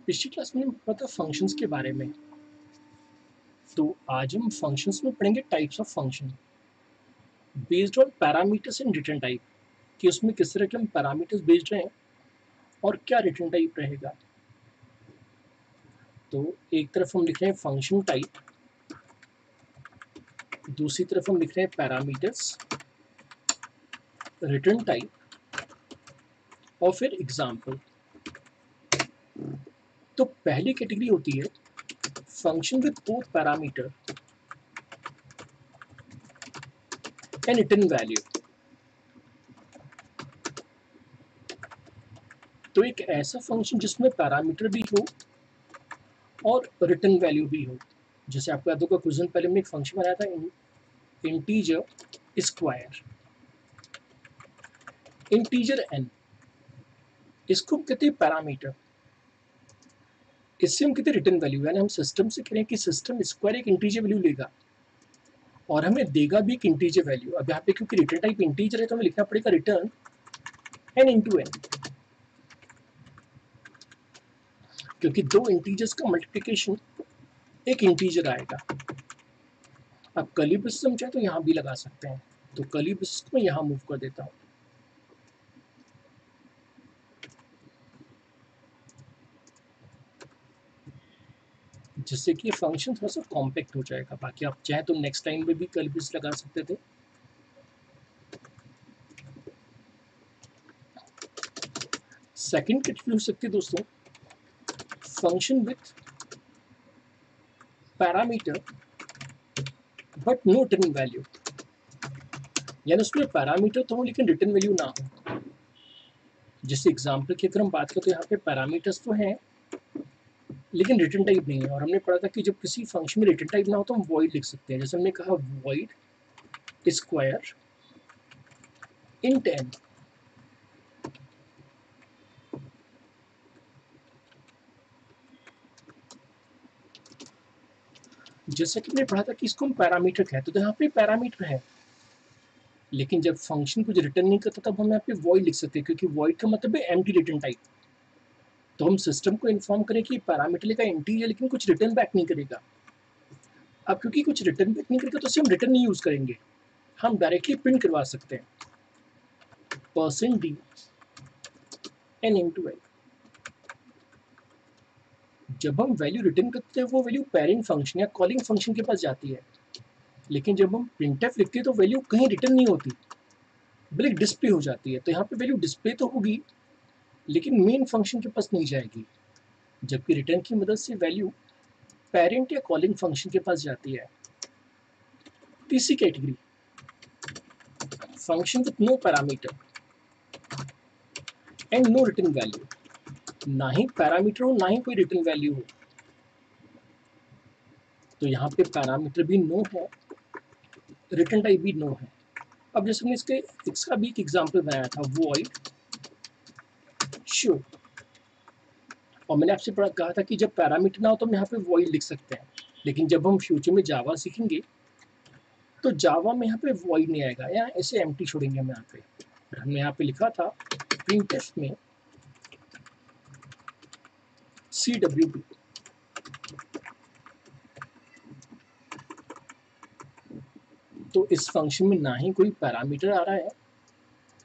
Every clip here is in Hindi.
पिछली क्लास में पढ़ा था फंक्शंस के बारे में। तो आज हम फंक्शंस में पढ़ेंगे types of function based on parameters and return type, कि उसमें किस तरह के हम पैरामीटर्स बेस्ड हैं और क्या रिटर्न टाइप रहेगा। तो एक तरफ हम लिख रहे हैं फंक्शन टाइप, दूसरी तरफ हम लिख रहे हैं पैरामीटर्स, रिटर्न टाइप और फिर एग्जाम्पल। तो पहली कैटेगरी होती है function with both parameter and return value. तो एक ऐसा फंक्शन जिसमें पैरामीटर भी हो और रिटर्न वैल्यू भी हो। जैसे आपको याद होगा कुछ दिन पहले हमने एक फंक्शन बनाया था इंटीजर स्क्वायर, इंटीजर n, इसको हम कहते हैं पैरामीटर, इससे हम कहते हैं रिटर्न वैल्यू। यानी हम सिस्टम से कह रहे हैं कि सिस्टम स्क्वायर एक इंटीजर वैल्यू लेगा और हमें देगा भी एक इंटीजर वैल्यू। अब यहाँ पे क्योंकि रिटर्न टाइप इंटीजर है तो हमें लिखना पड़ेगा रिटर्न n इंटू n, क्योंकि दो इंटीजर्स का मल्टीप्लिकेशन एक इंटीजर आएगा। अब कर्ली ब्रेसेस हम चाहे तो यहाँ भी लगा सकते हैं, तो कर्ली ब्रेसेस को मैं यहाँ मूव कर देता हूँ। जिससे कि ये फंक्शन थोड़ा सा कॉम्पैक्ट हो जाएगा। बाकी आप चाहे तो नेक्स्ट टाइम में भी कर्ली ब्रेसेस लगा सकते थे। सेकंड कैटेगरी हो सकती है दोस्तों function with parameter but no return value, यानी उसमें पैरामीटर तो हो लेकिन रिटर्न वैल्यू ना हो। जैसे एग्जांपल की अगर हम बात करें तो यहाँ पे पैरामीटर्स तो हैं लेकिन रिटर्न टाइप नहीं है। और हमने पढ़ा था कि जब किसी फंक्शन में रिटर्न टाइप ना हो तो हम वॉइड लिख सकते हैं। जैसे हमने कहा वॉइड स्क्वायर इंट n, जैसे कि हमने पढ़ा था कि इसको हम पैरामीटर कहते हैं। तो यहाँ पे पैरामीटर है लेकिन जब फंक्शन कुछ रिटर्न नहीं करता तब हम यहाँ पे वॉइड लिख सकते हैं, क्योंकि वॉइड का मतलब है एम्प्टी रिटर्न टाइप। तो हम सिस्टम को इन्फॉर्म करें कि पैरामीटर लेगा एम्प्टी है लेकिन कुछ रिटर्न बैक नहीं करेगा। अब क्योंकि कुछ रिटर्न बैक नहीं करेगा तो इसे हम रिटर्न नहीं यूज करेंगे, हम डायरेक्टली प्रिंट करवा सकते हैं %d n इंटू n। जब हम वैल्यू रिटर्न करते हैं वो वैल्यू पेरेंट फंक्शन या कॉलिंग फंक्शन के पास जाती है, लेकिन जब हम प्रिंटफ लिखते हैं तो वैल्यू कहीं रिटर्न नहीं होती बल्कि डिस्प्ले हो जाती है। तो यहाँ पे वैल्यू डिस्प्ले तो होगी लेकिन मेन फंक्शन के पास नहीं जाएगी, जबकि रिटर्न की मदद से वैल्यू पेरेंट या कॉलिंग फंक्शन के पास जाती है। तीसरी category function with no parameter and no return value, ना ही पैरामीटर हो ना ही कोई रिटर्न वैल्यू हो। तो यहाँ पे पैरामीटर भी नो है, रिटर्न टाइप भी नो है। अब जैसे हमने इसका भी एक एग्जांपल बनाया था वॉइड शो, और मैंने आपसे कहा था कि जब पैरामीटर ना हो तो हम यहाँ पे वॉइड लिख सकते हैं, लेकिन जब हम फ्यूचर में जावा सीखेंगे तो जावा में यहाँ पे वॉइड नहीं आएगा, यहाँ ऐसे एम्प्टी छोड़ेंगे हम यहाँ पे। हमने यहाँ पे लिखा था प्रिंटफ में CWP, तो इस फंक्शन में ना ही कोई पैरामीटर आ रहा है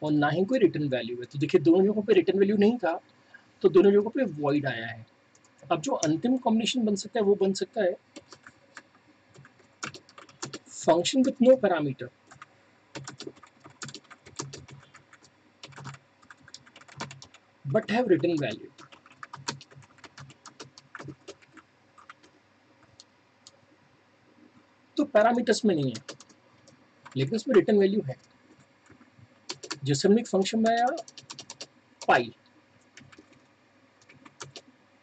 और ना ही कोई रिटर्न वैल्यू है। तो देखिए दोनों जगहों पे रिटर्न वैल्यू नहीं था तो दोनों जगहों पे वॉइड आया है। अब जो अंतिम कॉम्बिनेशन बन सकता है वो बन सकता है function with no parameter but have return value. तो पैरामीटर्स में नहीं है लेकिन उसमें रिटर्न वैल्यू है। जैसे हमने एक फंक्शन बनाया पाई,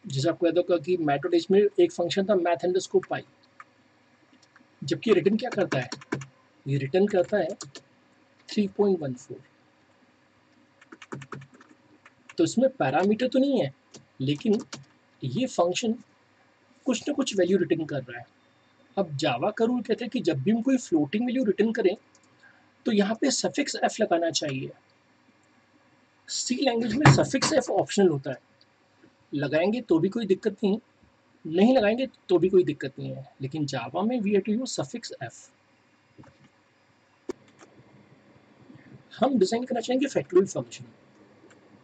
जैसे आपको याद होगा कि मैथोडेज में एक फंक्शन था मैथ अंडरस्कोर पाई, जबकि रिटर्न क्या करता है, ये रिटर्न करता है 3.14। तो इसमें पैरामीटर तो नहीं है लेकिन ये फंक्शन कुछ ना कुछ वैल्यू रिटर्न कर रहा है। अब जावा का रूल कहता है कि जब भी हम कोई फ्लोटिंग वैल्यू रिटर्न करें तो यहाँ पे सफिक्स f लगाना चाहिए। सी लैंग्वेज में सफिक्स f ऑप्शनल होता है, लगाएंगे तो भी कोई दिक्कत नहीं, नहीं लगाएंगे तो भी कोई दिक्कत नहीं है, लेकिन जावा में we have to use suffix F. हम डिजाइन करना चाहेंगे फैक्टोरियल फंक्शन,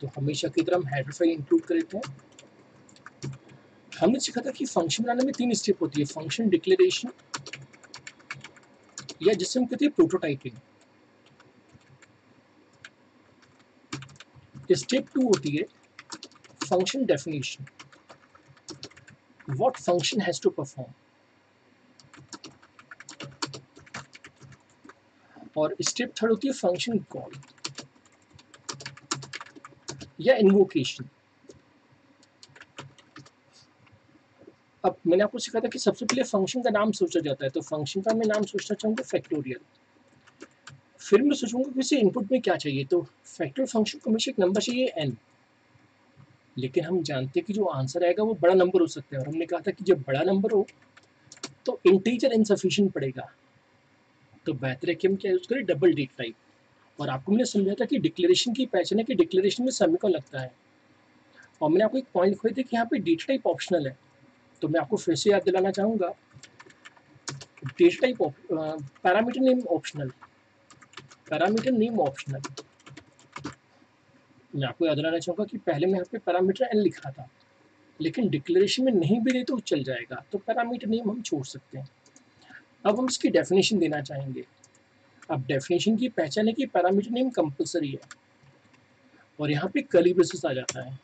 तो हमेशा की तरह हम हेडर फाइल इंक्लूड कर लेते हैं। हमने सीखा था कि फंक्शन बनाने में 3 स्टेप होती है, फंक्शन डिक्लेरेशन, या जिसे हम कहते हैं प्रोटोटाइपिंग। स्टेप 2 होती है function definition, what function has to perform. और स्टेप 3 होती है फंक्शन कॉल या इन्वोकेशन। अब मैंने आपको सिखाया था कि सबसे पहले फंक्शन का नाम सोचा जाता है, तो फंक्शन का मैं नाम सोचना चाहूँगा फैक्टोरियल। फिर मैं सोचूंगा कि इसे इनपुट में क्या चाहिए, तो फैक्टोरियल फंक्शन को हमेशा एक नंबर चाहिए n, लेकिन हम जानते हैं कि जो आंसर आएगा वो बड़ा नंबर हो सकता है, और हमने कहा था कि जब बड़ा नंबर हो तो इंटीजर इनसफिशिएंट पड़ेगा, तो बेहतर है कि हम क्या यूज करें, डबल डेटा टाइप। और आपको मैंने समझाया था कि डिक्लेरेशन की पहचान है कि डिक्लेरेशन में सेमीकोलन लगता है, और मैंने आपको एक पॉइंट लिखवाई थी कि यहाँ पे डेटा टाइप ऑप्शनल है, तो मैं आपको फिर से याद दिलाना चाहूँगा, data type parameter name optional, parameter name optional. मैं आपको याद दिलाना चाहूँगा कि पहले मैं यहाँ पे पैरामीटर n लिखा था, लेकिन डिक्लेरेशन में नहीं भी दे तो चल जाएगा, तो पैरामीटर नेम हम छोड़ सकते हैं। अब हम इसकी डेफिनेशन देना चाहेंगे। अब डेफिनेशन की पहचान है कि पैरामीटर नेम कंपलसरी है, और यहाँ पे कर्ली ब्रेसेस आ जाता है।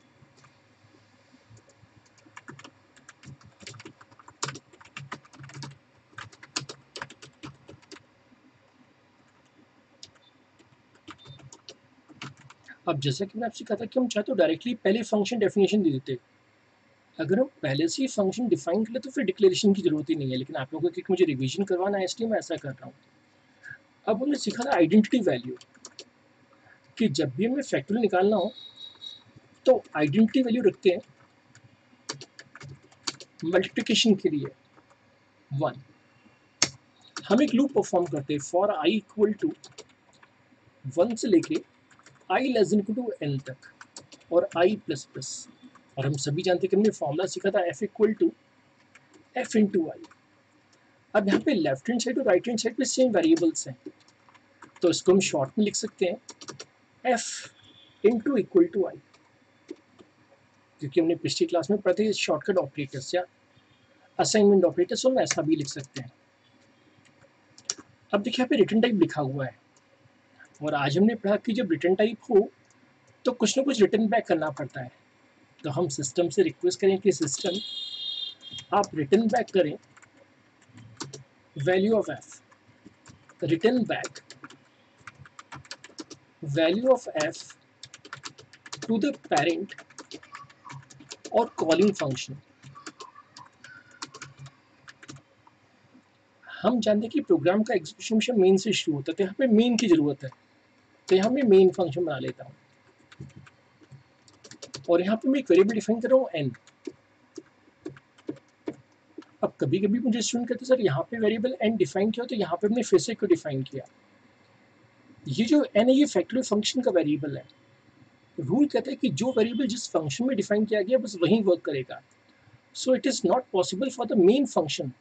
अब जैसा कि मैंने आपसे कहा था कि हम चाहे तो डायरेक्टली पहले फंक्शन डेफिनेशन दे देते, अगर हम पहले से ही फंक्शन डिफाइन कर ले तो फिर डिक्लेरेशन की जरूरत ही नहीं है, लेकिन आप लोगों को मुझे रिवीजन करवाना है इसलिए मैं ऐसा कर रहा हूँ। अब हमने सीखा था आइडेंटिटी वैल्यू, कि जब भी हमें फैक्टोरियल निकालना हो तो आइडेंटिटी वैल्यू रखते हैं मल्टीप्लिकेशन के लिए 1। हम एक लूप परफॉर्म करते हैं फॉर आई इक्वल टू 1 से लेके I less than equal to n तक, और आई प्लस प्लस। और हम सभी जानते हैं कि हमने फॉर्मूला सीखा था f equal to f into I. अब यहाँ पे लेफ्ट हैंड साइड और राइट हैंड साइड पे सेम वेरिएबल्स हैं, तो इसको हम शॉर्ट में लिख सकते हैं f इंटू इक्वल टू आई, क्योंकि हमने पिछली क्लास में पढ़े थे शॉर्टकट ऑपरेटर्स या असाइनमेंट ऑपरेटर्स, हम ऐसा भी लिख सकते हैं। अब देखिए यहाँ पे रिटर्न टाइप लिखा हुआ है, और आज हमने पढ़ा कि जब रिटर्न टाइप हो तो कुछ ना कुछ रिटर्न बैक करना पड़ता है, तो हम सिस्टम से रिक्वेस्ट करें कि सिस्टम आप रिटर्न बैक करें value of F, return back value of F two the parent और कॉलिंग फंक्शन। हम जानते हैं कि प्रोग्राम का एग्जीक्यूशन हमेशा मेन से शुरू होता है, तो यहाँ पे मेन की जरूरत है, तो यहाँ मैं मेन फंक्शन बना लेता हूँ, और यहाँ पे मैं एक वेरिएबल डिफाइन कर रहा हूँ n। अब कभी कभी मुझे स्टूडेंट कहते सर यहाँ पे वेरिएबल n डिफाइन किया, तो यहाँ पे हमने फिर से क्यों डिफाइन किया। ये जो n है ये फैक्टोरियल फंक्शन का वेरिएबल है, रूल कहता है कि जो वेरिएबल जिस फंक्शन में डिफाइन किया गया बस वही वर्क करेगा। So it is not possible for the main function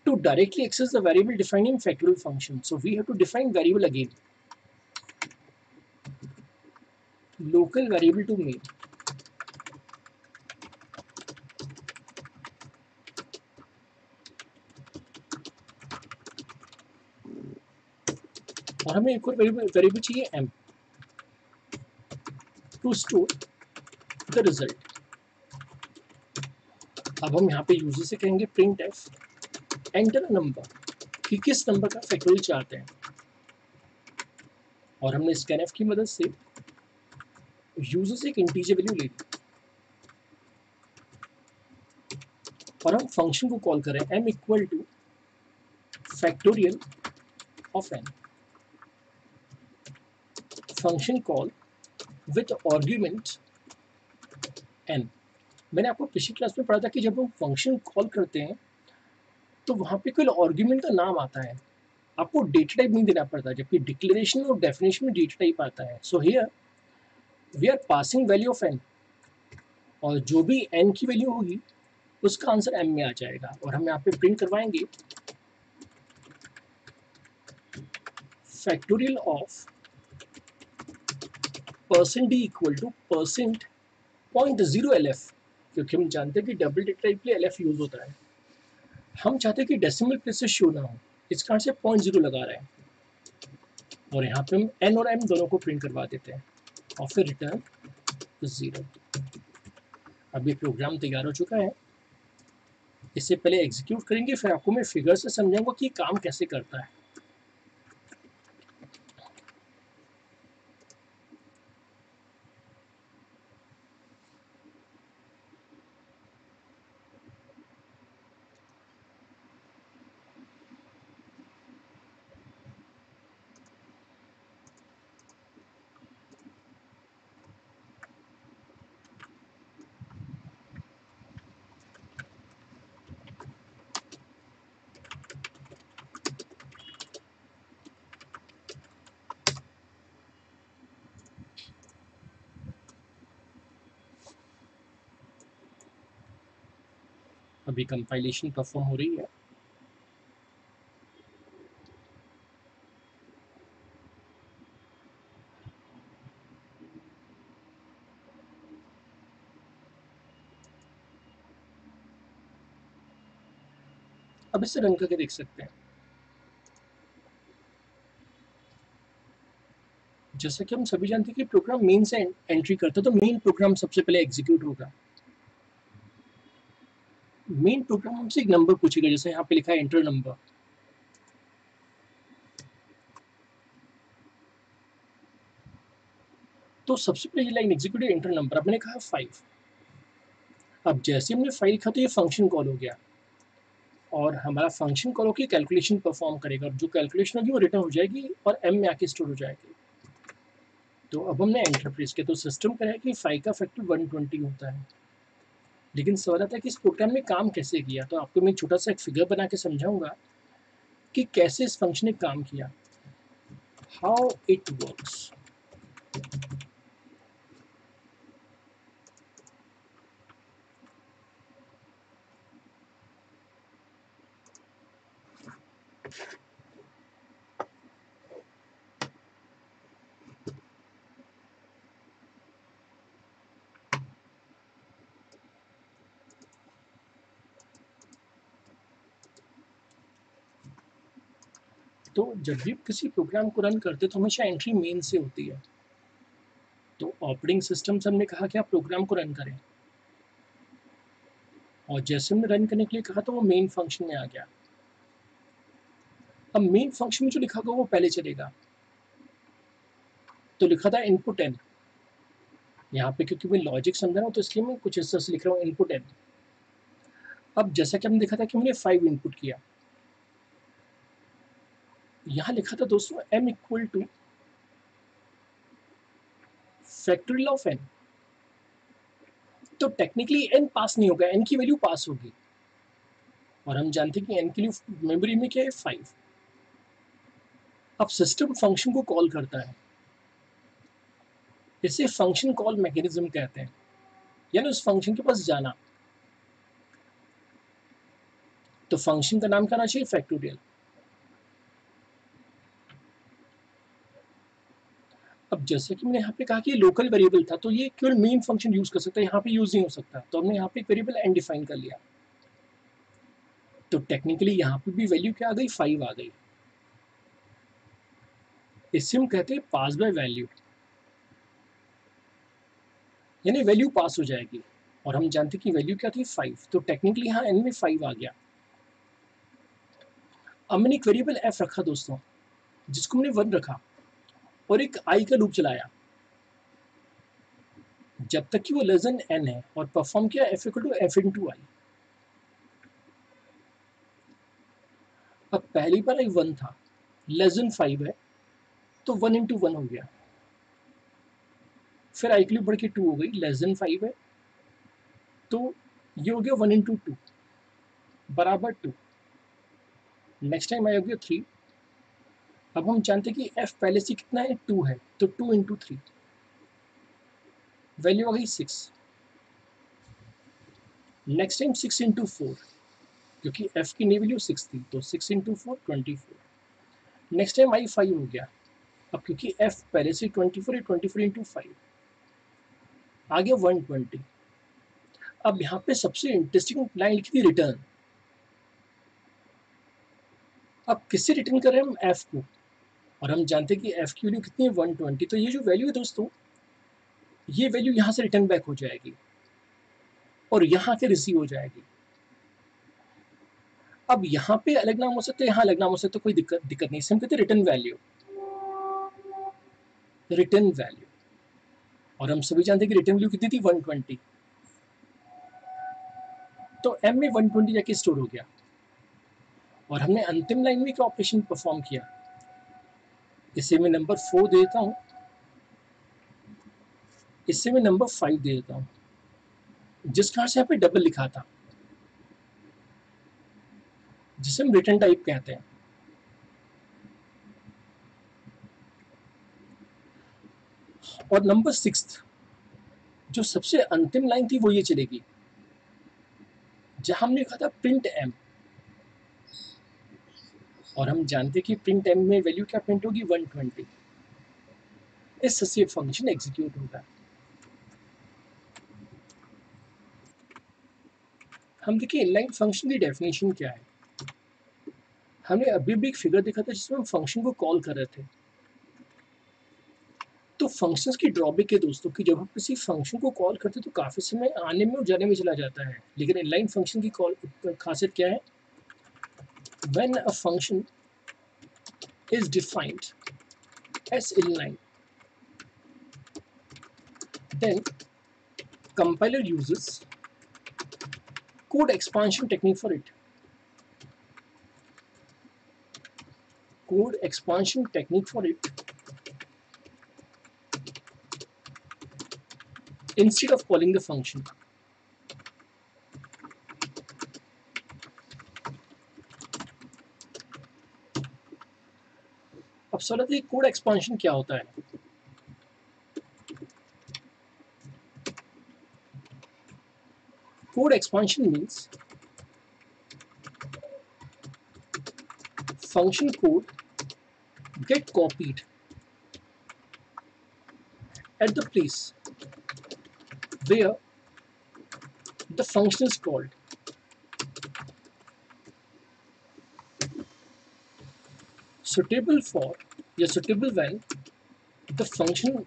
to directly access the variable defined in factorial function. So we have to define variable again. Local variable to main. और हमें एक और वेरिएबल चाहिए m to store the result. अब हम यहाँ पे यूजर से कहेंगे printf enter a number, कि किस नंबर का फैक्टोरियल चाहते हैं, और हमने scanf की मदद से यूजर से एक इंटीजर वैल्यू ले ली, और हम फंक्शन को कॉल करें m equal two factorial of n, function call with argument n। मैंने आपको पिछली क्लास में पढ़ा था कि जब हम फंक्शन कॉल करते हैं तो वहाँ पे कोई आर्ग्यूमेंट का नाम आता है, आपको डेटा टाइप नहीं देना पड़ता, जबकि डिक्लेरेशन और डेफिनेशन में डेटा टाइप आता है। So here we are passing value of n, और जो भी n की वैल्यू होगी उसका आंसर m में आ जाएगा, और हम यहाँ पे प्रिंट करवाएंगे factorial of percent D equal to percent 0.0 LF, क्योंकि हम जानते हैं कि डबल डेटा टाइप के लिए LF यूज होता है। हम चाहते हैं कि डेसिमल प्लेस से शो ना हो, इस कारण से 0.0 लगा रहे हैं, और यहाँ पे हम n और m दोनों को प्रिंट करवा देते हैं और फिर रिटर्न 0। अब ये प्रोग्राम तैयार हो चुका है, इससे पहले एग्जीक्यूट करेंगे, फिर आपको मैं फिगर से समझाऊंगा कि काम कैसे करता है। अभी कंपाइलेशन परफॉर्म हो रही है। अब इसे रन करके देख सकते हैं। जैसा कि हम सभी जानते हैं कि प्रोग्राम मेन से एंट्री करता है, तो मेन प्रोग्राम सबसे पहले एग्जीक्यूट होगा। मेन प्रोग्राम हमसे एक नंबर पूछेगा, जैसे यहाँ पे लिखा है एंटर नंबर, तो सबसे पहले लाइन एग्जीक्यूट एंटर नंबर, अब मैंने कहा 5। अब जैसे हमने 5 लिखा तो ये फंक्शन कॉल हो गया, और हमारा फंक्शन कॉल होकर कैलकुलेशन परफॉर्म करेगा, और जो कैलकुलेशन होगी वो रिटर्न हो जाएगी और m में आके स्टोर हो जाएगी। तो अब हमने एंटर प्रेस किया तो सिस्टम कह रहा है कि 5 का फैक्टर 120 होता है। लेकिन सवाल आता है कि इस प्रोग्राम ने काम कैसे किया, तो आपको मैं छोटा सा एक फिगर बना के समझाऊंगा कि कैसे इस फंक्शन ने काम किया, हाउ इट वर्क्स। तो जब भी किसी प्रोग्राम को रन करते तो हमेशा एंट्री मेन से होती है। तो ऑपरेटिंग सिस्टम से हमने कहा कि आप प्रोग्राम को रन करें, और जैसे हमने रन करने के लिए कहा तो वो मेन फंक्शन में आ गया। अब मेन फंक्शन में जो लिखा होगा वो पहले चलेगा, तो लिखा था इनपुट n। यहाँ पे क्योंकि मैं लॉजिक समझा रहा हूँ तो इसलिए मैं कुछ इस तरह से लिख रहा हूँ इनपुट n। अब जैसा कि हमने देखा था कि मैंने 5 इनपुट किया, यहाँ लिखा था दोस्तों m equal two factorial of n। तो टेक्निकली n पास नहीं होगा, n की वैल्यू पास होगी, और हम जानते हैं कि n की वैल्यू मेमोरी में क्या है 5। अब सिस्टम फंक्शन को कॉल करता है, इसे फंक्शन कॉल मैकेनिज्म कहते हैं, यानी उस फंक्शन के पास जाना। तो फंक्शन का नाम क्या होना चाहिए, फैक्टोरियल। अब जैसे कि मैंने यहाँ पे कहा कि लोकल वेरिएबल था, तो ये केवल मेन फंक्शन यूज कर सकता है, यहाँ पे यूज नहीं हो सकता, तो हमने यहाँ पे एक वेरिएबल n डिफाइन कर लिया। तो टेक्निकली यहाँ पे भी वैल्यू क्या आ गई, 5 आ गई। इसे हम कहते हैं पास बाय वैल्यू, यानी वैल्यू पास हो जाएगी, और हम जानते कि वैल्यू क्या थी 5, तो टेक्निकली यहाँ n में 5 आ गया। अब मैंने एक वेरिएबल f रखा दोस्तों, जिसको मैंने 1 रखा, और एक i का लूप चलाया जब तक कि वो लेस देन n है, और परफॉर्म किया f equal to f into I. अब पहली बार आई 1 था, लेस देन 5 है, तो 1 इंटू 1 हो गया। फिर आई की बढ़ के 2 हो गई, लेस देन 5 है, तो ये हो गया 1 इंटू 2 बराबर 2। नेक्स्ट टाइम आई हो गया 3। अब हम जानते हैं कि f पहले से कितना है, 2 है, तो 2 इंटू 3 वैल्यू आ गई 6। नेक्स्ट टाइम 6 इंटू 4, क्योंकि f की नई वैल्यू 6 थी, तो 6 इंटू 4 24। नेक्स्ट टाइम आई 5 हो गया। अब क्योंकि f पहले से 24 है, 24 इंटू 5 आ गया 120। अब यहाँ पे सबसे इंटरेस्टिंग लाइन लिखी थी रिटर्न। अब किससे रिटर्न कर रहे हैं हम? f को, और हम जानते हैं कि f की वैल्यू कितनी है 120। तो ये जो वैल्यू है दोस्तों, ये वैल्यू यहाँ से रिटर्न बैक हो जाएगी और यहाँ के रिसीव हो जाएगी। अब यहाँ पे अलग नाम हो सकते हैं, यहाँ अलग नाम हो सकते हैं, कोई दिक्कत नहीं। हम कहते हैं रिटर्न वैल्यू, रिटर्न वैल्यू। और हम सभी जानते हैं कि रिटर्न वैल्यू कितनी थी 120। तो m में 120 जाके स्टोर हो गया और हमने अंतिम लाइन में क्या ऑपरेशन परफॉर्म किया। इसे मैं नंबर 4 दे देता हूँ, इससे मैं नंबर 5 दे देता हूँ, जिस कारण से यहाँ पे डबल लिखा था, जिसे हम रिटर्न टाइप कहते हैं। और नंबर 6 जो सबसे अंतिम लाइन थी वो ये चलेगी, जहां हमने लिखा था प्रिंट m। और हम जानते हैं कि प्रिंट m में वैल्यू क्या प्रिंट होगी 120। इससे ये फंक्शन एग्जीक्यूट होगा। हम देखिए इनलाइन फंक्शन की डेफिनेशन क्या है। हमने अभी भी एक फिगर देखा था जिसमें हम फंक्शन को कॉल कर रहे थे। तो फंक्शंस की ड्रॉबैक है दोस्तों कि जब हम किसी फंक्शन को कॉल करते हैं तो काफी समय आने में और जाने में चला जाता है। लेकिन इनलाइन फंक्शन की कॉल खासियत क्या है? When a function is defined as inline, then compiler uses code expansion technique for it. Code expansion technique for it instead of calling the function. अब सवाल है कोड एक्सपांशन क्या होता है? Code expansion means function code get copied at the place where the function is called. Suitable for या suitable when the function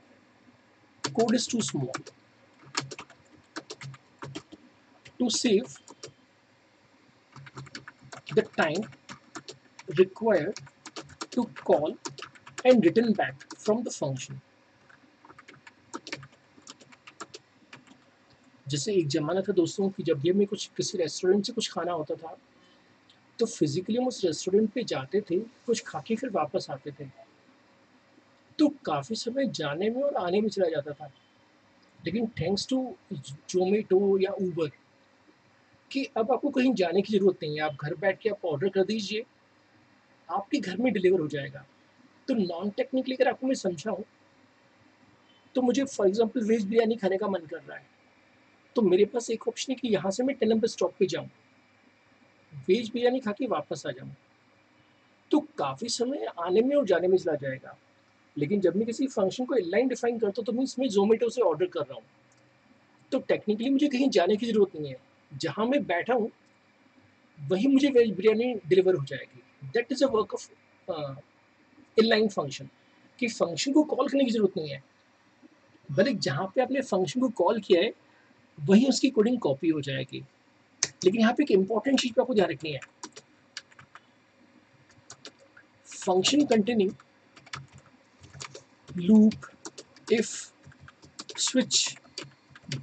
code is too small to save the time required to call and return back from the function. जैसे एक जमाना था दोस्तों कि जब भी हमें कुछ किसी रेस्टोरेंट से कुछ खाना होता था तो फिजिकली हम उस रेस्टोरेंट पे जाते थे, कुछ खा के फिर वापस आते थे। तो काफ़ी समय जाने में और आने में चला जाता था। लेकिन थैंक्स टू ज़ोमैटो या उबर कि अब आपको कहीं जाने की ज़रूरत नहीं है। आप घर बैठ के आप ऑर्डर कर दीजिए, आपके घर में डिलीवर हो जाएगा। तो नॉन टेक्निकली अगर आपको मैं समझाऊँ, तो मुझे फॉर एग्ज़ाम्पल वेज बिरयानी खाने का मन कर रहा है। तो मेरे पास एक ऑप्शन है कि यहाँ से मैं 10 नंबर स्टॉप पे जाऊँ, वेज बिरयानी खा के वापस आ जाऊँ। तो काफ़ी समय आने में और जाने में चला जाएगा। लेकिन जब मैं किसी फंक्शन को इनलाइन डिफाइन करता हूँ तो मीन्स मैं ज़ोमैटो से ऑर्डर कर रहा हूँ। तो टेक्निकली मुझे कहीं जाने की ज़रूरत नहीं है। जहाँ मैं बैठा हूँ, वहीं मुझे वेज बिरयानी डिलीवर हो जाएगी। That is a work of inline function कि फंक्शन को कॉल करने की ज़रूरत नहीं है। भले जहाँ पे आपने फंक्शन को कॉल किया है, वहीं उसकी कोडिंग कॉपी हो जाएगी। लेकिन यहाँ पे एक इम्पॉर्टेंट चीज़ पे आपको ध्यान रखनी है। Function containing loop, if, switch,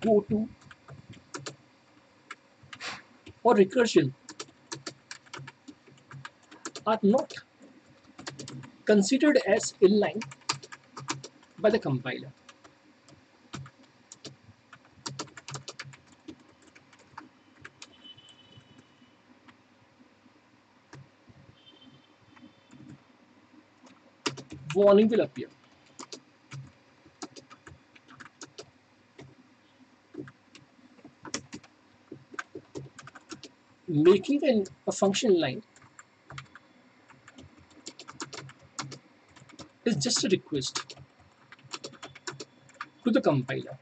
go to or recursion are not considered as inline by the compiler. Warning will appear. making a function line is just a request to the compiler,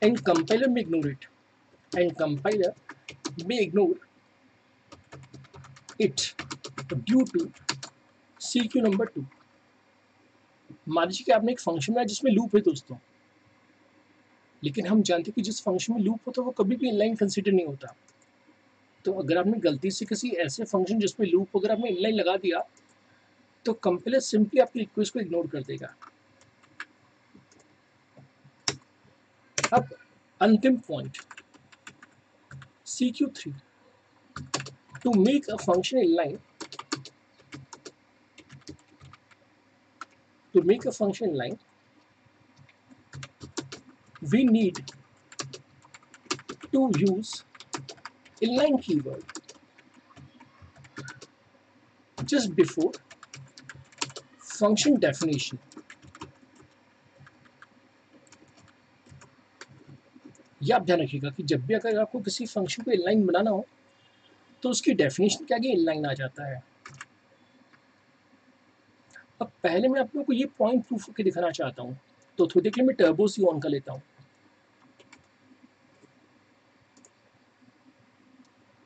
and compiler may ignore it, and compiler may ignore it due to CQ number 2। मान लीजिए कि आपने एक फंक्शन बनाया जिसमें लूप है दोस्तों, लेकिन हम जानते हैं कि जिस फंक्शन में लूप होता है वो कभी भी इनलाइन कंसीडर नहीं होता। तो अगर आपने गलती से किसी ऐसे फंक्शन जिसमें लूप अगर आपने इनलाइन लगा दिया तो कंपाइलर सिंपली आपकी रिक्वेस्ट को इग्नोर कर देगा। अब अंतिम point CQ3, to make a function inline, to make a function line we need to use inline keyword just before function definition। यह आप ध्यान रखिएगा कि जब भी अगर आपको किसी फंक्शन को इनलाइन बनाना हो तो उसकी डेफिनेशन के आगे इनलाइन आ जाता है। अब पहले मैं आप लोगों को ये पॉइंट प्रूफ करके दिखाना चाहता हूँ, तो थोड़ी देर के लिए मैं टर्बो सी ऑन कर लेता हूँ,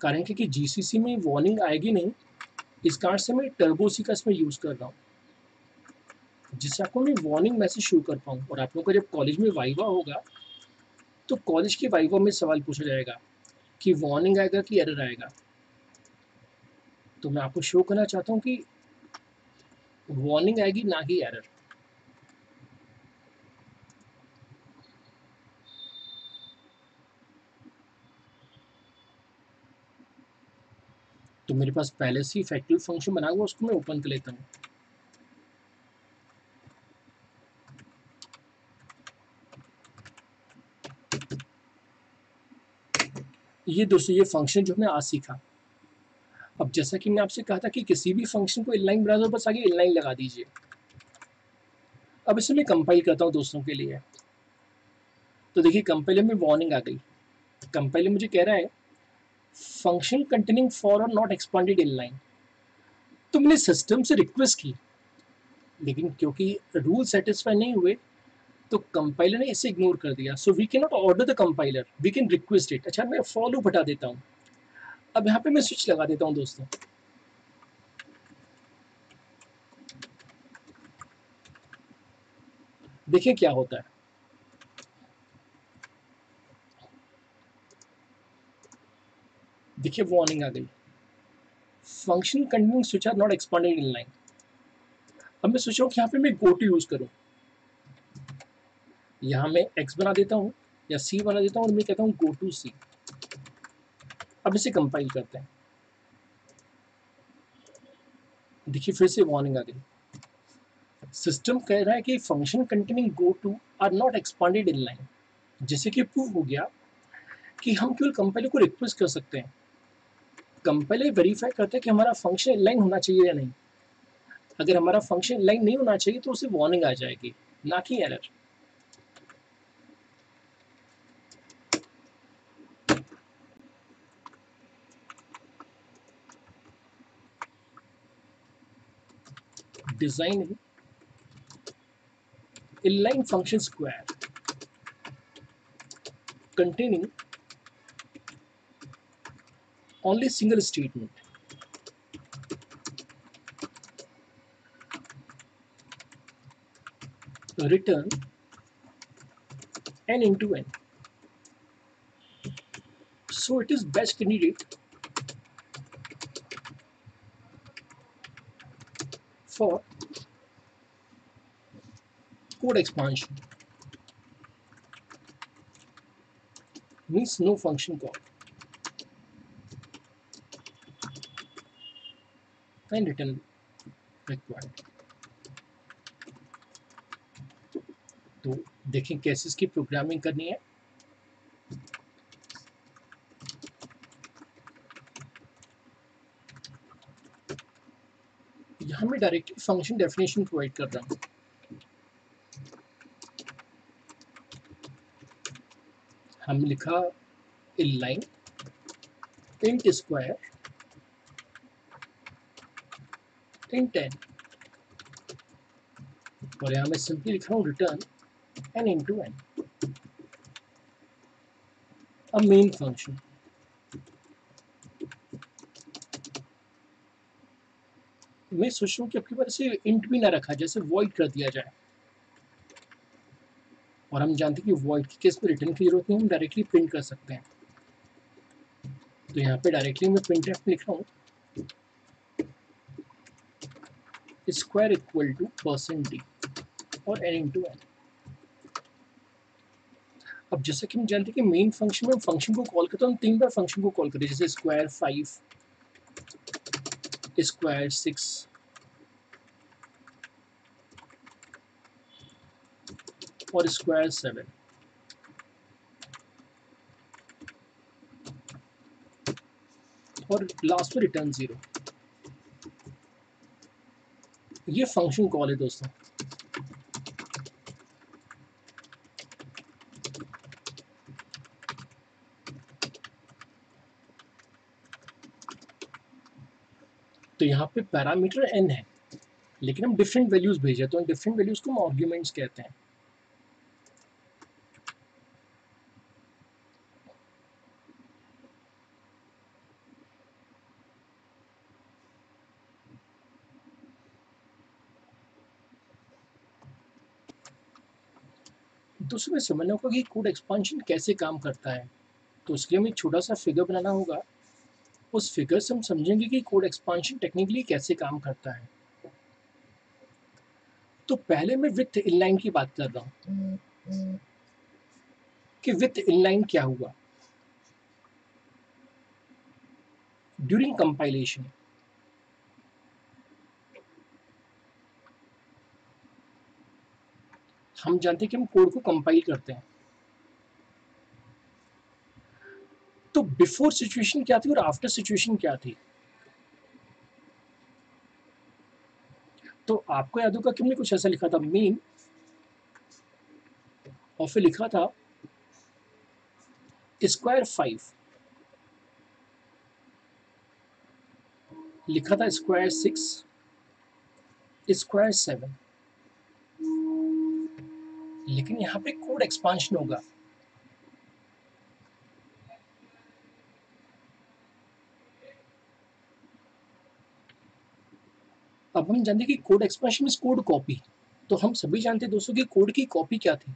कारण कि जीसीसी में वार्निंग आएगी नहीं, इस कारण से मैं टर्बो सी का इसमें यूज़ कर रहा हूँ, जिससे आपको मैं वार्निंग मैसेज शो कर पाऊँ। और आप लोगों का जब कॉलेज में वाइवा होगा तो कॉलेज के वाइवा में सवाल पूछा जाएगा कि वार्निंग आएगा कि एरर आएगा। तो मैं आपको शो करना चाहता हूँ कि वार्निंग आएगी ना कि एरर। तो मेरे पास पहले से ही फैक्टोरियल फंक्शन बना हुआ, उसको मैं ओपन कर लेता हूँ। ये दोस्तों ये फंक्शन जो हमने आज सीखा। अब जैसा कि मैं आपसे कहा था कि किसी भी फंक्शन को इनलाइन बना दो, बस आगे इनलाइन लगा दीजिए। अब इसे मैं कंपाइल करता हूँ दोस्तों के लिए। तो देखिए कंपाइलर में वार्निंग आ गई। कंपाइलर मुझे कह रहा है फंक्शन कंटेनिंग फॉर और नॉट एक्सपांडेड इनलाइन। तो मैंने सिस्टम से रिक्वेस्ट की, लेकिन क्योंकि रूल सेटिस्फाई नहीं हुए तो कंपाइलर ने इसे इग्नोर कर दिया। So we can not order the compiler, we can request it. अच्छा मैं फॉर लूप हटा देता हूँ। अब यहाँ पे मैं स्विच लगा देता हूँ दोस्तों। देखिए क्या होता है। देखिए वार्निंग आ गई, function containing switch are not expanded in line. अब मैं सोच रहा हूँ कि यहाँ पे मैं गो टू यूज करूँ। यहाँ मैं एक्स बना देता हूँ या सी बना देता हूँ और मैं कहता हूँ गो टू सी। अब इसे कंपाइल करते हैं। देखिए फिर से वार्निंग आ गई। सिस्टम कह रहा है कि function containing go to are not expanded in line, जैसे कि प्रूव हो गया कि हम केवल कंपाइलर को रिक्वेस्ट कर सकते हैं। कंपाइलर वेरीफाई करता है कि हमारा फंक्शन इनलाइन होना चाहिए या नहीं। अगर हमारा फंक्शन इनलाइन नहीं होना चाहिए तो उसे वार्निंग आ जाएगी, ना कि error. Designing inline function square containing only single statement, return n into n. So it is best candidate for code expansion, means no function call and return required। तो देखें कैसे इसकी प्रोग्रामिंग करनी है। यहाँ मैं डायरेक्टली फंक्शन डेफिनेशन प्रोवाइड कर रहा हूँ। हम लिखा inline int square int n, और यहाँ मैं सिंपली लिख रहा हूँ return n into n, a main function। मैं सोच रहा हूँ कि आपके पास से इंट भी ना रखा, जैसे void कर दिया जाए, और हम जानते हैं कि void के केस में रिटर्न की जरूरत नहीं, हम डायरेक्टली प्रिंट कर सकते हैं। तो यहाँ पे डायरेक्टली मैं printf में लिख रहा हूँ square equal to %d और n into n। अब जैसे कि हम जानते हैं कि मेन फंक्शन में फंक्शन को कॉल करते हैं, हम 3 बार फंक्शन को कॉल करते हैं, जैसे स्क्वायर 5, स्क्वायर 6 और स्क्वायर 7। और लास्ट में रिटर्न 0। ये फंक्शन कॉल है दोस्तों। तो यहाँ पे पैरामीटर n है, लेकिन हम डिफरेंट वैल्यूज भेजे, तो डिफरेंट वैल्यूज को हम आर्ग्यूमेंट्स कहते हैं। दूसरे में समझना होगा कि कोड एक्सपांशन कैसे काम करता है, तो उसके लिए हमें एक छोटा सा फिगर बनाना होगा। उस फिगर से हम समझेंगे कि कोड एक्सपांशन टेक्निकली कैसे काम करता है। तो पहले मैं विथ इनलाइन की बात कर रहा हूँ कि विथ इनलाइन क्या हुआ ड्यूरिंग कंपाइलेशन। हम जानते हैं कि हम कोड को कंपाइल करते हैं, तो बिफोर सिचुएशन क्या थी और आफ्टर सिचुएशन क्या थी। तो आपको याद होगा कि हमने कुछ ऐसा लिखा था, मीन, और फिर लिखा था स्क्वायर 5, लिखा था स्क्वायर 6, स्क्वायर 7। लेकिन यहाँ पे कोड एक्सपांशन होगा। अब हम जानते हैं कि code expansion is code copy. तो हम सभी जानते हैं दोस्तों कि कोड की कॉपी क्या थी।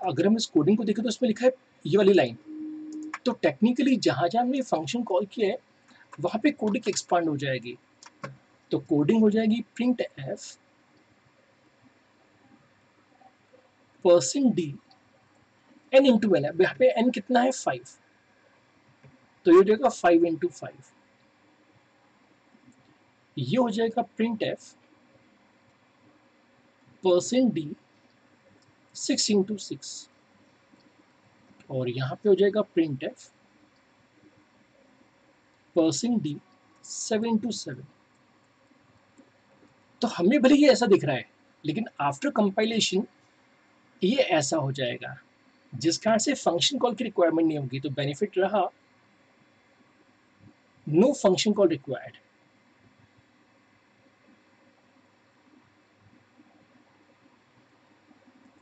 अगर हम इस कोडिंग को देखें तो इसमें लिखा है ये वाली लाइन, तो टेक्निकली जहां जहां हमने फंक्शन कॉल किया है वहां पे कोडिंग एक्सपांड हो जाएगी। तो कोडिंग हो जाएगी print F %d n into N. अब यहाँ पे n कितना है 5, तो ये हो जाएगा 5 इंटू 5। ये हो जाएगा प्रिंट एफ %d 6 इंटू 6, और यहाँ पे हो जाएगा प्रिंट एफ %d 7 इंटू 7। तो हमें भले ये ऐसा दिख रहा है, लेकिन आफ्टर कंपाइलेशन ये ऐसा हो जाएगा, जिस कारण से फंक्शन कॉल की रिक्वायरमेंट नहीं होगी। तो बेनिफिट रहा नो फंक्शन कॉल रिक्वायर्ड।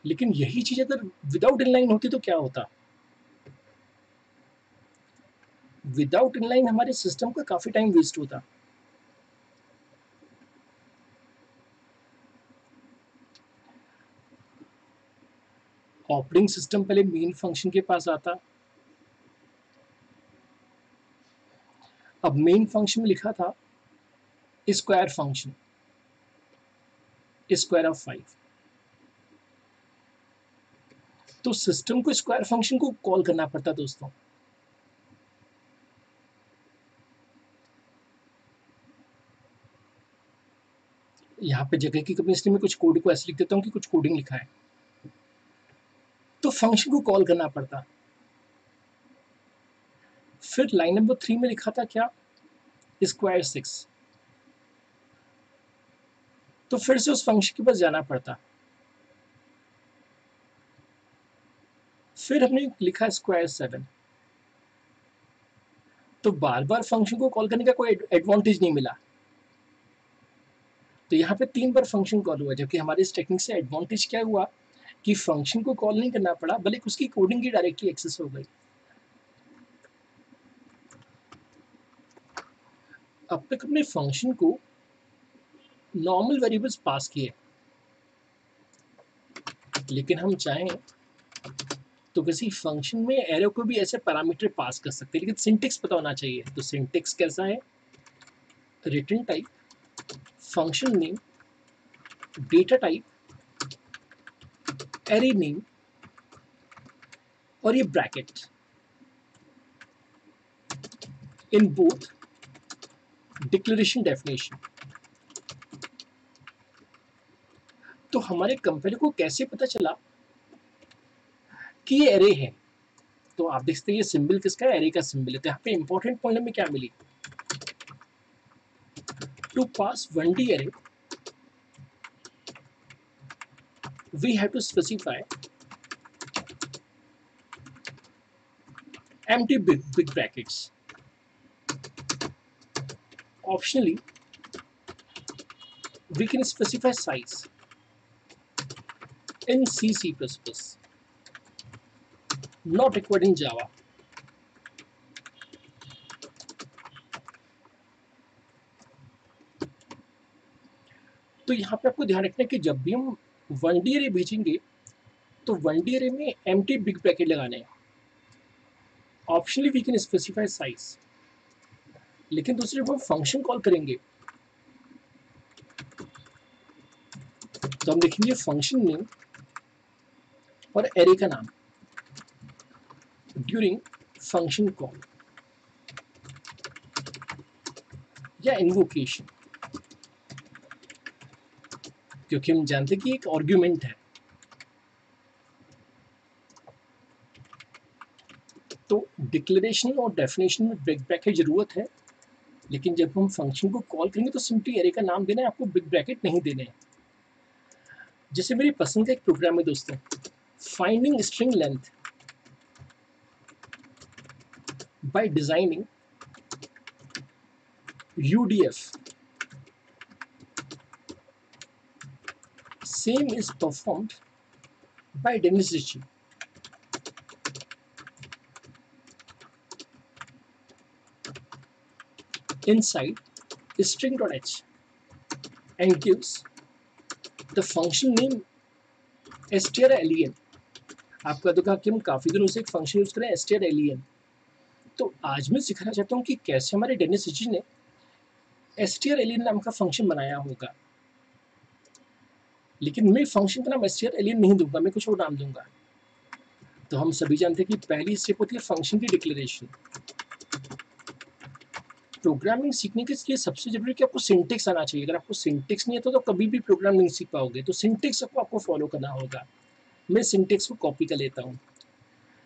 लेकिन यही चीज अगर विदाउट इनलाइन होती तो क्या होता। विदाउट इनलाइन हमारे सिस्टम का काफी टाइम वेस्ट होता। ऑपरेटिंग सिस्टम पहले मेन फंक्शन के पास आता। अब मेन फंक्शन में लिखा था स्क्वायर फंक्शन, स्क्वायर ऑफ 5। तो सिस्टम को स्क्वायर फंक्शन को कॉल करना पड़ता दोस्तों। यहाँ पे जगह की कमी, इसलिए मैं कुछ कोड को ऐसे लिख देता हूँ कि कुछ कोडिंग लिखा है। तो फंक्शन को कॉल करना पड़ता। फिर लाइन नंबर 3 में लिखा था क्या, स्क्वायर 6। तो फिर से उस फंक्शन के पास जाना पड़ता। फिर हमने लिखा स्क्वायर 7, तो बार बार फंक्शन को कॉल करने का कोई एडवांटेज नहीं मिला, तो यहाँ पे 3 बार फंक्शन कॉल हुआ, जबकि हमारे इस टेक्निक से एडवांटेज क्या हुआ कि फंक्शन को कॉल नहीं करना पड़ा, बल्कि उसकी कोडिंग की डायरेक्टली एक्सेस हो गई। अब तक हमने फंक्शन को नॉर्मल वेरिएबल्स पास किए, लेकिन हम चाहें तो किसी फंक्शन में एरे को भी ऐसे पैरामीटर पास कर सकते हैं, लेकिन सिंटेक्स पता होना चाहिए। तो सिंटेक्स कैसा है? Return type, function name, data type, array name और ये bracket in both declaration definition. तो हमारे कंपाइलर को कैसे पता चला कि ये एरे है? तो आप देख सकते हैं ये सिंबल किसका है? एरे का सिंबल है। तो यहाँ पे इंपॉर्टेंट पॉइंट हमें क्या मिली? To pass 1D array we have to specify empty big brackets. Optionally we can specify size in C++, not required in Java. तो यहाँ पे आपको ध्यान रखना है कि जब भी हम 1D array भेजेंगे तो 1D array में empty big bracket लगाने हैं। Optionally we can specify size, लेकिन दूसरे जब हम फंक्शन कॉल करेंगे तो हम लिखेंगे फंक्शन नेम और एरे का नाम ड्यूरिंग फंक्शन कॉल या इन्वोकेशन, क्योंकि हम जानते हैं कि एक आर्ग्यूमेंट है। तो डिक्लेरेशन और डेफिनेशन में बिग ब्रैकेट जरूरत है, लेकिन जब हम फंक्शन को कॉल करेंगे तो सिंपली एरे का नाम देना है, आपको बिग ब्रैकेट नहीं देने हैं। जैसे मेरी पसंद का एक प्रोग्राम है दोस्तों, finding string length bye designing UDF same is performed by Dennis Ritchie. Inside string.h and gives the function name strlen. आपका तो कहा कि हम काफी दिनों से एक फंक्शन यूज करें strlen, तो आज मैं सिखाना चाहता हूँ कि कैसे हमारे डेनिस रिची ने strlen नाम का फंक्शन बनाया होगा। लेकिन मैं फंक्शन का नाम strlen नहीं दूंगा, मैं कुछ और नाम दूंगा। तो हम सभी जानते हैं कि पहली स्टेप होती है फंक्शन की डिक्लेरेशन। प्रोग्रामिंग सीखने के लिए सबसे जरूरी कि आपको सिंटेक्स आना चाहिए। अगर आपको सिंटेक्स नहीं आता तो कभी भी प्रोग्राम नहीं सीख पाओगे। तो सिंटेक्स को आपको फॉलो करना होगा। मैं सिंटेक्स को कॉपी कर लेता हूँ।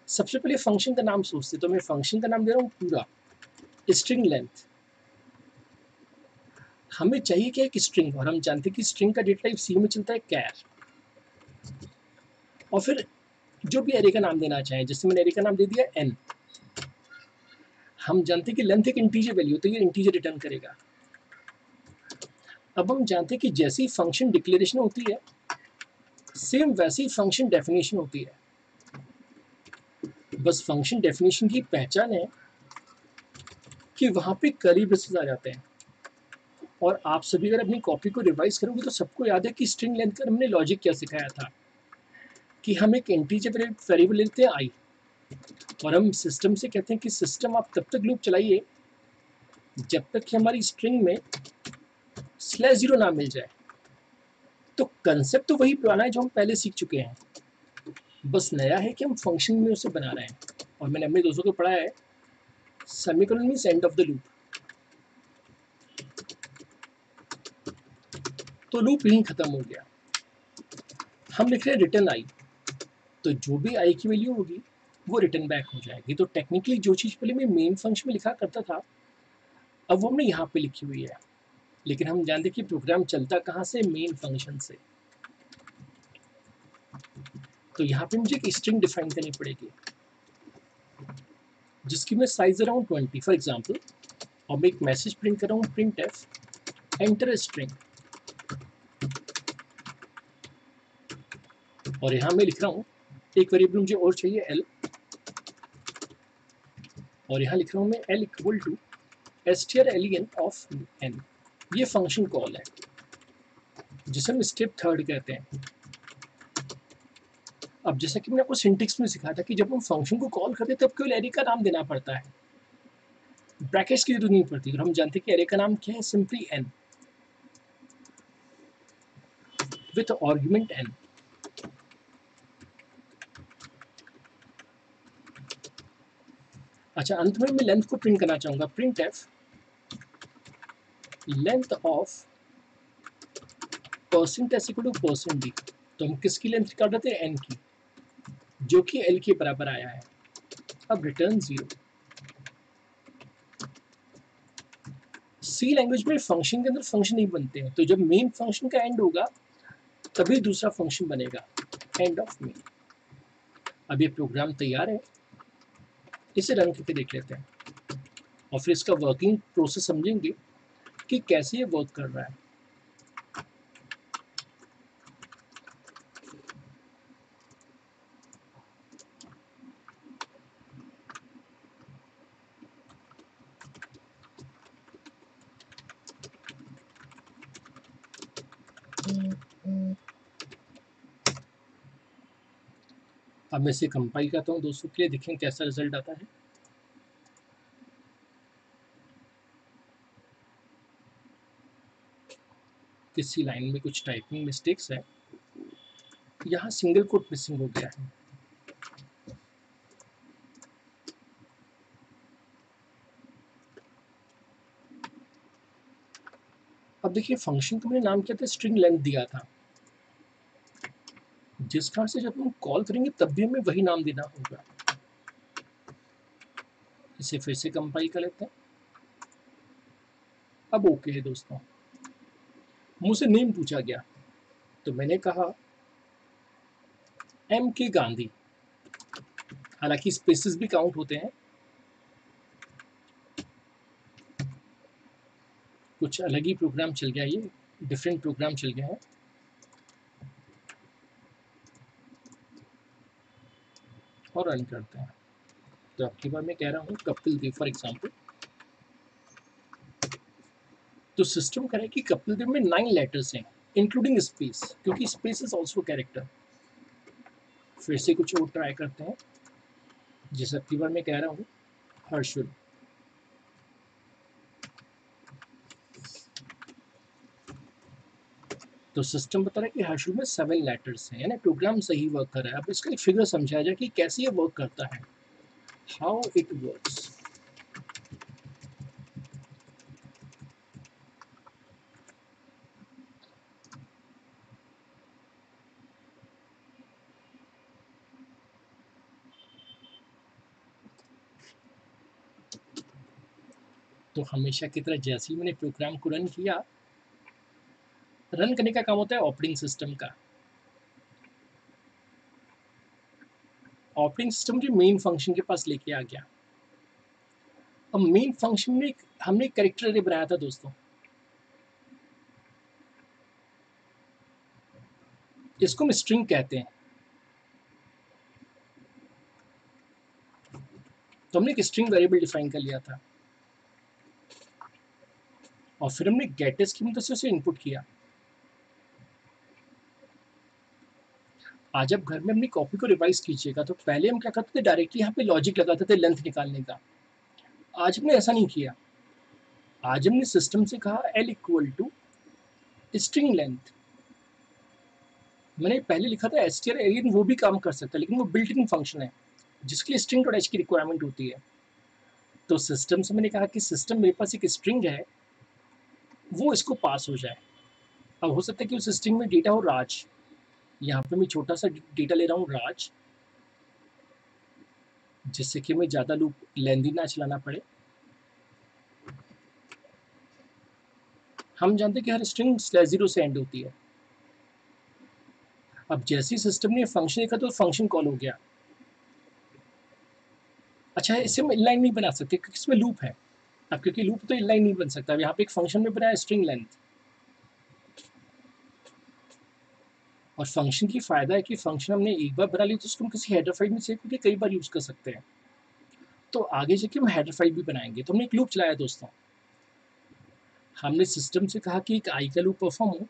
सबसे पहले फंक्शन का नाम सोचते, तो मैं फंक्शन का नाम दे रहा हूँ पूरा स्ट्रिंग लेंथ। हमें चाहिए क्या? एक स्ट्रिंग, और हम जानते हैं कि स्ट्रिंग का डेटा टाइप सी में चलता है कैर। और फिर जो भी एरे का नाम देना चाहें, जैसे मैंने एरे का नाम दे दिया एन। हम जानते हैं कि लेंथ एक इंटीजर वैल्यू, तो ये इंटीजर रिटर्न करेगा। अब हम जानते हैं कि जैसी फंक्शन डिक्लेरेशन होती है सेम वैसी फंक्शन डेफिनेशन होती है। बस फंक्शन डेफिनेशन की पहचान है कि वहां पे कर्ली ब्रेसेस आ जाते हैं। और आप सभी अगर अपनी कॉपी को रिवाइज करोगे तो सबको याद है कि स्ट्रिंग लेंथ का हमने लॉजिक क्या सिखाया था, कि हम एक इंटीजर वेरिएबल लेते हैं आई, और हम सिस्टम से कहते हैं कि सिस्टम आप तब तक लूप चलाइए जब तक कि हमारी स्ट्रिंग में /0 ना मिल जाए। तो कंसेप्ट तो वही पुराना है जो हम पहले सीख चुके हैं, बस नया है कि हम फंक्शन में उसे बना रहे हैं। और मैंने अपने दोस्तों को पढ़ाया है semicolon means end of the loop. तो लूप यहीं खत्म हो गया। हम लिख रहे हैं रिटर्न आई, तो जो भी आई की वैल्यू होगी वो रिटर्न बैक हो जाएगी। तो टेक्निकली जो चीज़ पहले मैं मेन फंक्शन में लिखा करता था अब वो हमने यहाँ पे लिखी हुई है, लेकिन हम जानते कि प्रोग्राम चलता कहाँ से? मेन फंक्शन से। तो यहाँ पे मुझे एक स्ट्रिंग डिफाइन करनी पड़ेगी जिसकी मैं साइज अराउंड 20 फॉर एग्जाम्पल, और मैं एक मैसेज प्रिंट कर रहा हूँ, प्रिंट एफ एंटर स्ट्रिंग, और यहाँ मैं लिख रहा हूँ एक वेरिएबल मुझे और चाहिए एल, और यहाँ लिख रहा हूँ मैं L equal to strlen of N. ये फंक्शन कॉल है जिसे हम स्टेप थर्ड कहते हैं। अब जैसा कि मैंने आपको सिंटेक्स में सिखाया था कि जब हम फंक्शन को कॉल करते हैं तब केवल एरे का नाम देना पड़ता है, ब्रैकेट्स की जरूरत नहीं पड़ती। और हम जानते हैं कि एरे का नाम क्या है, simply N with argument N. अच्छा, अंत में मैं लेंथ को प्रिंट करना चाहूंगा, print F length of percent S equal to percent D. तो हम किसकी लेंथ निकाल रहे थे, एन की, जो कि एल के बराबर आया है। अब रिटर्न 0। सी लैंग्वेज में फंक्शन के अंदर फंक्शन नहीं बनते हैं, तो जब मेन फंक्शन का एंड होगा तभी दूसरा फंक्शन बनेगा, एंड ऑफ मेन। अब ये प्रोग्राम तैयार है, इसे रन करके देख लेते हैं और फिर इसका वर्किंग प्रोसेस समझेंगे कि कैसे ये वर्क कर रहा है। अब मैं इसे कंपाइल करता हूँ दोस्तों के लिए, देखें कैसा रिजल्ट आता है। किसी लाइन में कुछ टाइपिंग मिस्टेक्स है, यहाँ सिंगल कोट मिसिंग हो गया है। अब देखिए फंक्शन को मैंने नाम किया था, स्ट्रिंग लेंथ दिया था, जिस कारण से जब हम कॉल करेंगे तब भी हमें वही नाम देना होगा। इसे फिर से कंपाइल कर लेते हैं। अब ओके है दोस्तों, मुझसे नेम पूछा गया तो मैंने कहा एम के गांधी, हालांकि स्पेसेस भी काउंट होते हैं, कुछ अलग ही प्रोग्राम चल गया, ये डिफरेंट प्रोग्राम चल गया है। और रन करते हैं, तो अब की बार मैं कह रहा हूँ कपिल देव फॉर एग्जाम्पल, तो सिस्टम कह रहा है कि कपिल देव में 9 लेटर्स हैं इंक्लूडिंग स्पेस, क्योंकि स्पेस इज ऑल्सो कैरेक्टर। फिर से कुछ और ट्राई करते हैं, जैसे अब की बार मैं कह रहा हूँ हर्षुल, तो सिस्टम बता रहा है कि हर्षुल में 7 लेटर्स हैं, यानी प्रोग्राम सही वर्क कर रहा है। अब इसका एक फिगर समझाया जाए कि कैसे ये वर्क करता है, हाउ इट वर्क्स। तो हमेशा की तरह जैसे ही मैंने प्रोग्राम को रन किया, रन करने का काम होता है ऑपरेटिंग सिस्टम का। ऑपरेटिंग सिस्टम के मेन फंक्शन के पास लेके आ गया। अब मेन फंक्शन में हमने एक कैरेक्टर अरे बनाया था दोस्तों, इसको हम स्ट्रिंग कहते हैं। तो हमने एक स्ट्रिंग वेरिएबल डिफाइन कर लिया था और फिर हमने गेटस की मदद से उसे इनपुट किया। आज आप घर में अपनी कॉपी को रिवाइज कीजिएगा तो पहले हम क्या करते थे, डायरेक्टली यहाँ पे लॉजिक लगाते थे लेंथ निकालने का। आज हमने ऐसा नहीं किया, आज हमने सिस्टम से कहा L equal to string length. मैंने पहले लिखा था str एलियन, वो भी काम कर सकता है लेकिन वो बिल्ट इन फंक्शन है जिसके लिए स्ट्रिंग डॉट एच की रिक्वायरमेंट होती है। तो सिस्टम से मैंने कहा कि सिस्टम मेरे पास एक स्ट्रिंग है, वो इसको पास हो जाए। अब हो सकता है कि उस स्ट्रिंग में डेटा हो राज, यहाँ पे मैं छोटा सा डेटा ले रहा हूँ राज, जिससे कि मैं ज़्यादा लूप लेंदी ना चलाना पड़े। हम जानते हैं कि हर स्ट्रिंग /0 से एंड होती है, अब जैसे ही सिस्टम ने फंक्शन देखा तो फंक्शन कॉल हो गया। अच्छा है, इससे हम इनलाइन नहीं बना सकते क्योंकि इसमें लूप है। अब क्योंकि लूप तो इनलाइन नहीं बन सकता, यहाँ पे एक फंक्शन में बनाया स्ट्रिंग लेंथ। और फंक्शन की फायदा है कि फंक्शन हमने एक बार बना लिया तो उसको हम किसी हेडर फाइल में सेव करके कई बार यूज कर सकते हैं। तो आगे जाके हम हेडर फाइल भी बनाएंगे। तो हमने एक लूप चलाया दोस्तों, हमने सिस्टम से कहा कि एक आई का लूप परफॉर्म हो।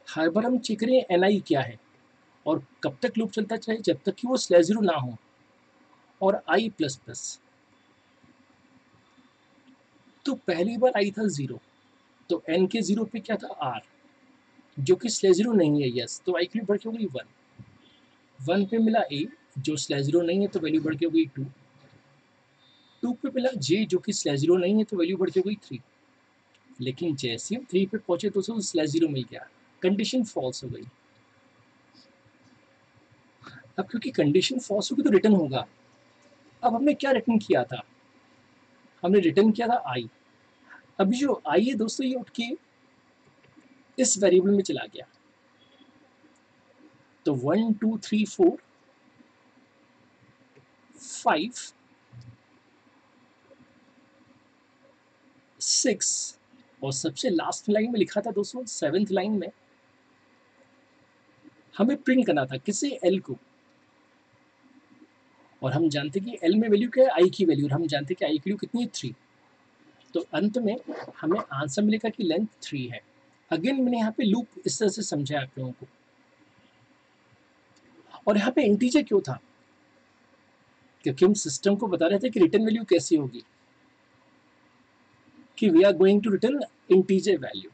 हर बार हम चेक करें एन आई क्या है और कब तक लूप चलता चाहे, जब तक कि वो स्लैश जीरो ना हो और आई प्लस प्लस। तो पहली बार आई था जीरो, तो एन के जीरो पे क्या था आर, जो कि स्लैश जीरो नहीं है। यस, तो आई की वैल्यू बढ़ के हो गई वन। वन पे मिला ए, जो स्लैश जीरो नहीं है, तो वैल्यू बढ़ के हो गई टू। टू पे मिला जे, जो कि स्लैश जीरो नहीं है, तो वैल्यू बढ़ के हो गई थ्री। लेकिन जैसे हम थ्री पे पहुंचे तो उसको स्लैश जीरो मिल गया, कंडीशन फॉल्स हो गई। अब क्योंकि कंडीशन फॉल्स होगी तो रिटर्न होगा। अब हमने क्या रिटर्न किया था, हमने रिटर्न किया था आई। अभी जो आई है दोस्तों, ये उठ के इस वेरिएबल में चला गया। तो 1 2 3 4 5 6, और सबसे लास्ट लाइन में लिखा था दोस्तों, सेवेंथ लाइन में हमें प्रिंट करना था किसे, एल को। और हम जानते कि एल में वैल्यू क्या है, आई की वैल्यू, और हम जानते कि आई की वैल्यू कितनी है, थ्री। तो अंत में हमें आंसर मिलेगा कि लेंथ थ्री है। अगेन मैंने यहाँ पे लूप इस तरह से समझा आप लोगों को। और यहाँ पे इंटीजर क्यों था, क्योंकि हम सिस्टम को बता रहे थे कि रिटर्न वैल्यू कैसी होगी, कि we are going to return integer value.